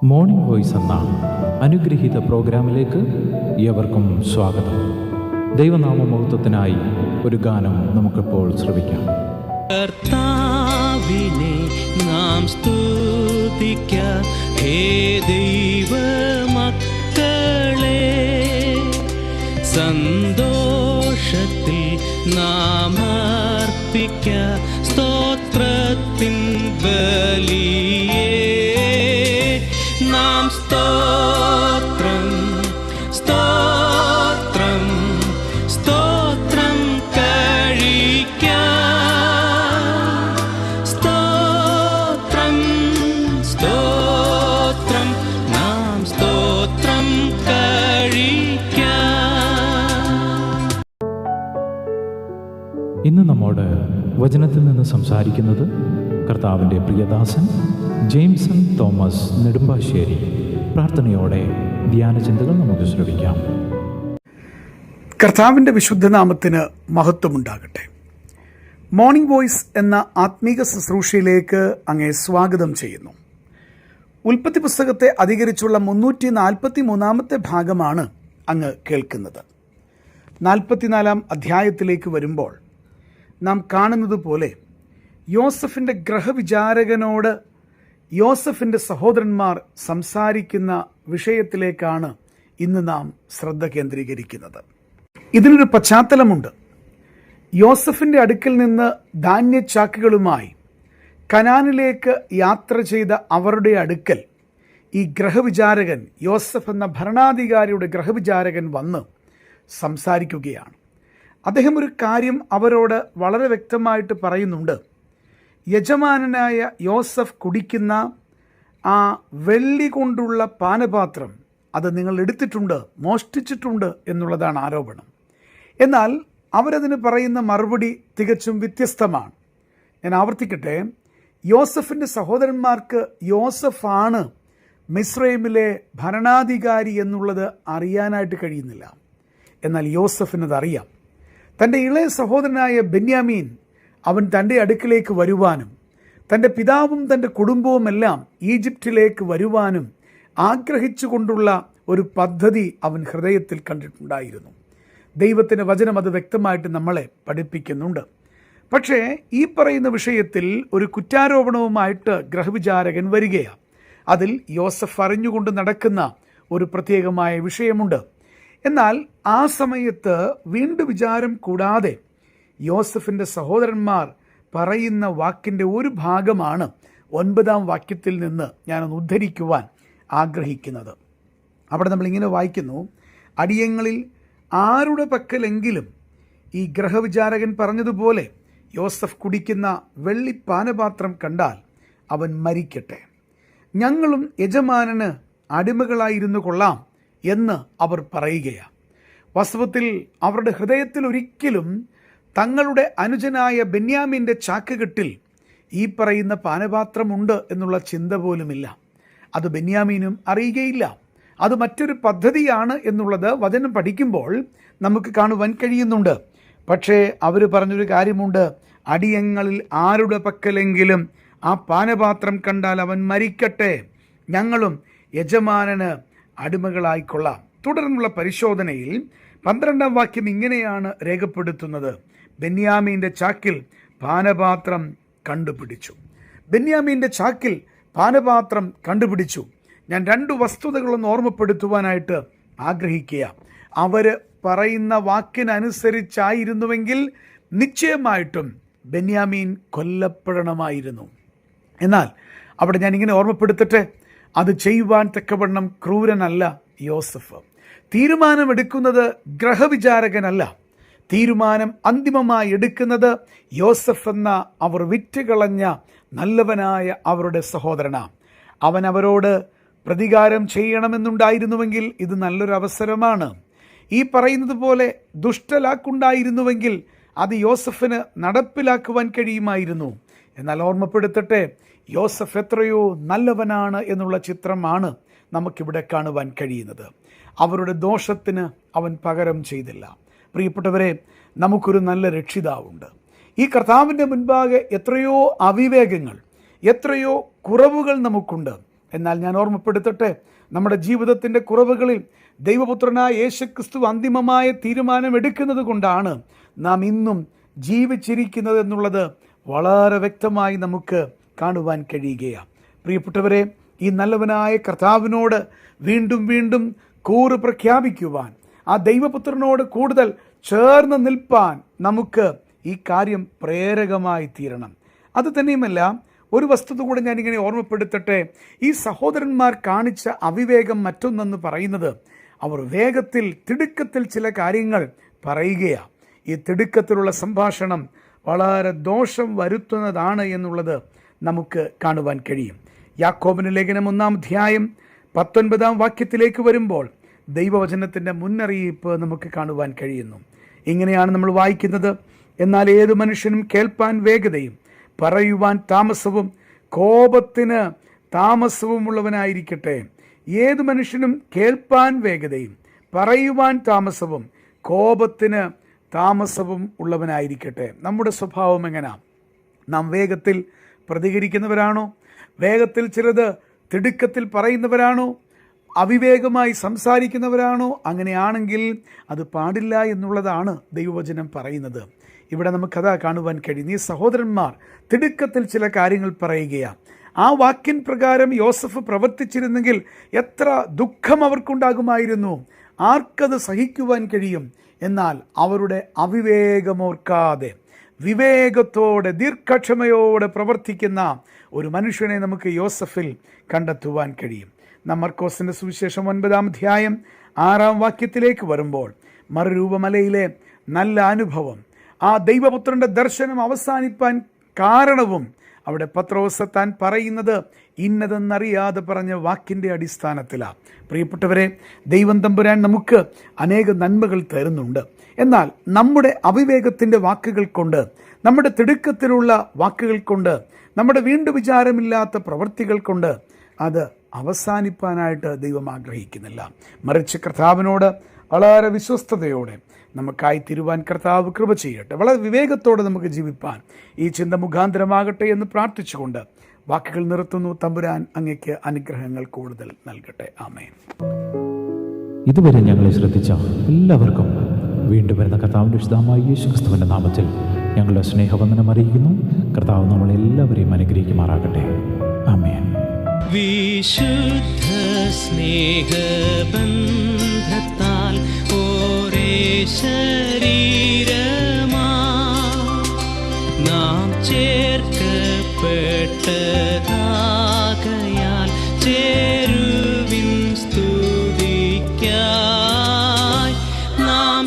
Morning voice എന്ന അനുഗ്രഹീത പ്രോഗ്രാമിലേക്ക് ഏവർക്കും സ്വാഗതം. ദൈവനാമമഹത്വത്തിനായി ഒരു ഗാനം നമുക്കിപ്പോൾ ശ്രവിക്കാം. കർത്താവിനെ നാം സ്തുതിക്ക, ഹേ ദൈവമക്കളെ, സന്തോഷത്തിൽ നാം അർപ്പിക്ക സ്തോത്രത്തിൻ ബലിയേ. നാം സ്തോത്രം സ്തോത്രം സ്തോത്രം കഴിക്കാം. സ്തോത്രം സ്തോത്രം നാം സ്തോത്രം കഴിക്കാം. ഇന്ന് നമ്മോട് വചനത്തിൽ നിന്ന് സംസാരിക്കുന്നത് കർത്താവിൻ്റെ പ്രിയദാസൻ ജെയിംസൺ തോമസ് നെടുമ്പാശ്ശേരി. പ്രാർത്ഥനയോടെ ധ്യാനചിന്തകൾ നമുക്ക് ശ്രവിക്കാം. കർത്താവിൻ്റെ വിശുദ്ധനാമത്തിന് മഹത്വമുണ്ടാകട്ടെ. മോർണിംഗ് വോയിസ് എന്ന ആത്മീക ശുശ്രൂഷയിലേക്ക് അങ്ങേ സ്വാഗതം ചെയ്യുന്നു. ഉൽപ്പത്തി പുസ്തകത്തെ അധികരിച്ചുള്ള 343 ഭാഗമാണ് അങ്ങ് കേൾക്കുന്നത്. 44 അധ്യായത്തിലേക്ക് വരുമ്പോൾ നാം കാണുന്നത് പോലെ യോസഫിൻ്റെ ഗ്രഹവിചാരകനോട് യോസഫിൻ്റെ സഹോദരന്മാർ സംസാരിക്കുന്ന വിഷയത്തിലേക്കാണ് ഇന്ന് നാം ശ്രദ്ധ കേന്ദ്രീകരിക്കുന്നത്. ഇതിനൊരു പശ്ചാത്തലമുണ്ട്. യോസഫിൻ്റെ അടുക്കൽ നിന്ന് ധാന്യച്ചാക്കുകളുമായി കനാനിലേക്ക് യാത്ര ചെയ്ത അവരുടെ അടുക്കൽ ഈ ഗ്രഹവിചാരകൻ, യോസഫ് എന്ന ഭരണാധികാരിയുടെ ഗ്രഹവിചാരകൻ വന്ന് സംസാരിക്കുകയാണ്. അദ്ദേഹം ഒരു കാര്യം അവരോട് വളരെ വ്യക്തമായിട്ട് പറയുന്നുണ്ട്. യജമാനനായ യോസഫ് കുടിക്കുന്ന ആ വെള്ളി കൊണ്ടുള്ള പാനപാത്രം അത് നിങ്ങൾ എടുത്തിട്ടുണ്ട്, മോഷ്ടിച്ചിട്ടുണ്ട് എന്നുള്ളതാണ് ആരോപണം. എന്നാൽ അവരതിന് പറയുന്ന മറുപടി തികച്ചും വ്യത്യസ്തമാണ്. ഞാൻ ആവർത്തിക്കട്ടെ, യോസഫിൻ്റെ സഹോദരന്മാർക്ക് യോസഫാണ് മിസ്രൈമിലെ ഭരണാധികാരി എന്നുള്ളത് അറിയാനായിട്ട് കഴിയുന്നില്ല. എന്നാൽ യോസഫിനതറിയാം. തൻ്റെ ഇളയ സഹോദരനായ ബെന്യാമീൻ അവൻ തൻ്റെ അടുക്കിലേക്ക് വരുവാനും തൻ്റെ പിതാവും തൻ്റെ കുടുംബവുമെല്ലാം ഈജിപ്തിലേക്ക് വരുവാനും ആഗ്രഹിച്ചു കൊണ്ടുള്ള ഒരു പദ്ധതി അവൻ ഹൃദയത്തിൽ കണ്ടിട്ടുണ്ടായിരുന്നു. ദൈവത്തിൻ്റെ വചനം അത് വ്യക്തമായിട്ട് നമ്മളെ പഠിപ്പിക്കുന്നുണ്ട്. പക്ഷേ ഈ പറയുന്ന വിഷയത്തിൽ ഒരു കുറ്റാരോപണവുമായിട്ട് ഗ്രഹവിചാരകൻ വരികയാണ്. അതിൽ യോസഫ് അറിഞ്ഞുകൊണ്ട് നടക്കുന്ന ഒരു പ്രത്യേകമായ വിഷയമുണ്ട്. എന്നാൽ ആ സമയത്ത് വീണ്ടും വിചാരം കൂടാതെ യോസഫിൻ്റെ സഹോദരന്മാർ പറയുന്ന വാക്കിൻ്റെ ഒരു ഭാഗമാണ് 9 വാക്യത്തിൽ നിന്ന് ഞാനൊന്ന് ഉദ്ധരിക്കുവാൻ ആഗ്രഹിക്കുന്നത്. അവിടെ നമ്മളിങ്ങനെ വായിക്കുന്നു: അടിയങ്ങളിൽ ആരുടെ പക്കലെങ്കിലും ഈ ഗ്രഹവിചാരകൻ പറഞ്ഞതുപോലെ യോസഫ് കുടിക്കുന്ന വെള്ളി പാനപാത്രം കണ്ടാൽ അവൻ മരിക്കട്ടെ. ഞങ്ങളും യജമാനന് അടിമകളായിരുന്നു കൊള്ളാം എന്ന് അവർ പറയുകയാണ്. വാസ്തവത്തിൽ അവരുടെ ഹൃദയത്തിൽ ഒരിക്കലും തങ്ങളുടെ അനുജനായ ബെന്യാമീൻ്റെ ചാക്കുകെട്ടിൽ ഈ പറയുന്ന പാനപാത്രമുണ്ട് എന്നുള്ള ചിന്ത പോലുമില്ല. അത് ബെന്യാമീനും അറിയുകയില്ല. അത് മറ്റൊരു പദ്ധതിയാണ് എന്നുള്ളത് വചനം പഠിക്കുമ്പോൾ നമുക്ക് കാണുവാൻ കഴിയുന്നുണ്ട്. പക്ഷേ അവർ പറഞ്ഞൊരു കാര്യമുണ്ട്: അടിയങ്ങളിൽ ആരുടെ പക്കലെങ്കിലും ആ പാനപാത്രം കണ്ടാൽ അവൻ മരിക്കട്ടെ, ഞങ്ങളും യജമാനന് അടിമകളായിക്കൊള്ളാം. തുടർന്നുള്ള പരിശോധനയിൽ 12 വാക്യം ഇങ്ങനെയാണ് രേഖപ്പെടുത്തുന്നത്: ബെന്യാമീൻ്റെ ചാക്കിൽ പാനപാത്രം കണ്ടുപിടിച്ചു. ബെന്യാമീൻ്റെ ചാക്കിൽ പാനപാത്രം കണ്ടുപിടിച്ചു. ഞാൻ 2 വസ്തുതകളൊന്ന് ഓർമ്മപ്പെടുത്തുവാനായിട്ട് ആഗ്രഹിക്കുക. അവർ പറയുന്ന വാക്കിനനുസരിച്ചായിരുന്നുവെങ്കിൽ നിശ്ചയമായിട്ടും ബെന്യാമീൻ കൊല്ലപ്പെടണമായിരുന്നു. എന്നാൽ അവിടെ ഞാനിങ്ങനെ ഓർമ്മപ്പെടുത്തട്ടെ, അത് ചെയ്യുവാൻ തക്കവണ്ണം ക്രൂരനല്ല യോസഫ്. തീരുമാനമെടുക്കുന്നത് ഗ്രഹവിചാരകനല്ല. തീരുമാനം അന്തിമമായി എടുക്കുന്നത് യോസഫ് എന്ന അവർ വിറ്റുകളഞ്ഞ നല്ലവനായ അവരുടെ സഹോദരനാണ്. അവൻ അവരോട് പ്രതികാരം ചെയ്യണമെന്നുണ്ടായിരുന്നുവെങ്കിൽ ഇത് നല്ലൊരു അവസരമാണ്. ഈ പറയുന്നത് പോലെ ദുഷ്ടലാക്കുണ്ടായിരുന്നുവെങ്കിൽ അത് യോസഫിന് നടപ്പിലാക്കുവാൻ കഴിയുമായിരുന്നു. എന്നാൽ ഓർമ്മപ്പെടുത്തട്ടെ, യോസഫ് എത്രയോ നല്ലവനാണ് എന്നുള്ള ചിത്രമാണ് നമുക്കിവിടെ കാണുവാൻ കഴിയുന്നത്. അവരുടെ ദോഷത്തിന് അവൻ പകരം ചെയ്തില്ല. പ്രിയപ്പെട്ടവരെ, നമുക്കൊരു നല്ല രക്ഷിതാവുണ്ട്. ഈ കർത്താവിൻ്റെ മുൻപാകെ എത്രയോ അവിവേകങ്ങൾ, എത്രയോ കുറവുകൾ നമുക്കുണ്ട്. എന്നാൽ ഞാൻ ഓർമ്മപ്പെടുത്തട്ടെ, നമ്മുടെ ജീവിതത്തിൻ്റെ കുറവുകളിൽ ദൈവപുത്രനായ യേശുക്രിസ്തു അന്തിമമായ തീരുമാനം എടുക്കുന്നത് കൊണ്ടാണ് നാം ഇന്നും ജീവിച്ചിരിക്കുന്നത് എന്നുള്ളത് വളരെ വ്യക്തമായി നമുക്ക് കാണുവാൻ കഴിയുകയാണ്. പ്രിയപ്പെട്ടവരെ, ഈ നല്ലവനായ കർത്താവിനോട് വീണ്ടും വീണ്ടും കൂറ് പ്രഖ്യാപിക്കുവാൻ, ആ ദൈവപുത്രനോട് കൂടുതൽ ചേർന്ന് നിൽപ്പാൻ നമുക്ക് ഈ കാര്യം പ്രേരകമായി തീരണം. അത് തന്നെയുമല്ല, ഒരു വസ്തുത കൂടെ ഞാനിങ്ങനെ ഓർമ്മപ്പെടുത്തട്ടെ. ഈ സഹോദരന്മാർ കാണിച്ച അവിവേകം മറ്റൊന്നെന്ന് പറയുന്നത്, അവർ വേഗത്തിൽ തിടുക്കത്തിൽ ചില കാര്യങ്ങൾ പറയുകയാണ്. ഈ തിടുക്കത്തിലുള്ള സംഭാഷണം വളരെ ദോഷം വരുത്തുന്നതാണ് എന്നുള്ളത് നമുക്ക് കാണുവാൻ കഴിയും. യാക്കോബിന്റെ ലേഖനം 1-ാം അധ്യായം 19-ാം വാക്യത്തിലേക്ക് വരുമ്പോൾ ദൈവവചനത്തിൻ്റെ മുന്നറിയിപ്പ് നമുക്ക് കാണുവാൻ കഴിയുന്നു. ഇങ്ങനെയാണ് നമ്മൾ വായിക്കുന്നത്: എന്നാൽ ഏതു മനുഷ്യനും കേൾപ്പാൻ വേഗതയും പറയുവാൻ താമസവും കോപത്തിന് താമസവും ഉള്ളവനായിരിക്കട്ടെ. ഏതു മനുഷ്യനും കേൾപ്പാൻ വേഗതയും പറയുവാൻ താമസവും കോപത്തിന് താമസവും ഉള്ളവനായിരിക്കട്ടെ. നമ്മുടെ സ്വഭാവം എങ്ങനെയാ? നാം വേഗത്തിൽ പ്രതികരിക്കുന്നവരാണോ? വേഗത്തിൽ ചിലത് തിടുക്കത്തിൽ പറയുന്നവരാണോ? അവിവേകമായി സംസാരിക്കുന്നവരാണോ? അങ്ങനെയാണെങ്കിൽ അത് പാടില്ല എന്നുള്ളതാണ് ദൈവവചനം പറയുന്നത്. ഇവിടെ നമുക്കതാ കാണുവാൻ കഴിയും. ഈ സഹോദരന്മാർ തിടുക്കത്തിൽ ചില കാര്യങ്ങൾ പറയുകയാണ്. ആ വാക്യൻ പ്രകാരം യോസഫ് പ്രവർത്തിച്ചിരുന്നെങ്കിൽ എത്ര ദുഃഖം അവർക്കുണ്ടാകുമായിരുന്നു, ആർക്കത് സഹിക്കുവാൻ കഴിയും? എന്നാൽ അവരുടെ അവിവേകമോർക്കാതെ വിവേകത്തോടെ ദീർഘക്ഷമയോടെ പ്രവർത്തിക്കുന്ന ഒരു മനുഷ്യനെ നമുക്ക് യോസഫിൽ കണ്ടെത്തുവാൻ കഴിയും. നാം മർക്കോസിൻ്റെ സുവിശേഷം 9-ാം അധ്യായം 6-ാം വാക്യത്തിലേക്ക് വരുമ്പോൾ, മറുരൂപമലയിലെ നല്ല അനുഭവം, ആ ദൈവപുത്രൻ്റെ ദർശനം അവസാനിപ്പാൻ കാരണവും അവിടെ പത്രോസ് താൻ പറയുന്നത് ഇന്നതെന്നറിയാതെ പറഞ്ഞ വാക്കിൻ്റെ അടിസ്ഥാനത്തിലാണ്. പ്രിയപ്പെട്ടവരെ, ദൈവം തമ്പുരാൻ നമുക്ക് അനേക നന്മകൾ തരുന്നുണ്ട്. എന്നാൽ നമ്മുടെ അവിവേകത്തിൻ്റെ വാക്കുകൾ കൊണ്ട്, നമ്മുടെ തിടുക്കത്തിലുള്ള വാക്കുകൾ കൊണ്ട്, നമ്മുടെ വീണ്ടും വിചാരമില്ലാത്ത പ്രവൃത്തികൾ കൊണ്ട് അത് അവസാനിപ്പാനായിട്ട് ദൈവം ആഗ്രഹിക്കുന്നില്ല. മറിച്ച് കർത്താവിനോട് വളരെ വിശ്വസ്തയോടെ നമുക്കായി തിരുവാൻ കർത്താവ് കൃപ ചെയ്യട്ടെ. വളരെ വിവേകത്തോടെ നമുക്ക് ജീവിപ്പാൻ ഈ ചിന്ത മുഖാന്തരമാകട്ടെ എന്ന് പ്രാർത്ഥിച്ചുകൊണ്ട് വാക്കുകൾ നിർത്തുന്നു. തമ്പുരാൻ അങ്ങയ്ക്ക് അനുഗ്രഹങ്ങൾ കൂടുതൽ നൽകട്ടെ. ആമേൻ. ഇതുവരെ ഞങ്ങളെ ശ്രദ്ധിച്ച എല്ലാവർക്കും വീണ്ടും വരുന്ന കർത്താവിൻ്റെ വിശുദ്ധമായ യേശുക്രിസ്തുവിൻ്റെ നാമത്തിൽ ഞങ്ങളുടെ സ്നേഹവന്ദനം അറിയിക്കുന്നു. കർത്താവ് നമ്മളെല്ലാവരെയും അനുഗ്രഹിക്കുമാറാകട്ടെ. ആമേൻ. വിശുദ്ധ സ്നേഹബന്ധത്താൽ ഒരേ ശരീരമാ നാം ചേർക്കപ്പെട്ടതാകയാൽ ചേരുവിൻ സ്തുതിക്കായി നാം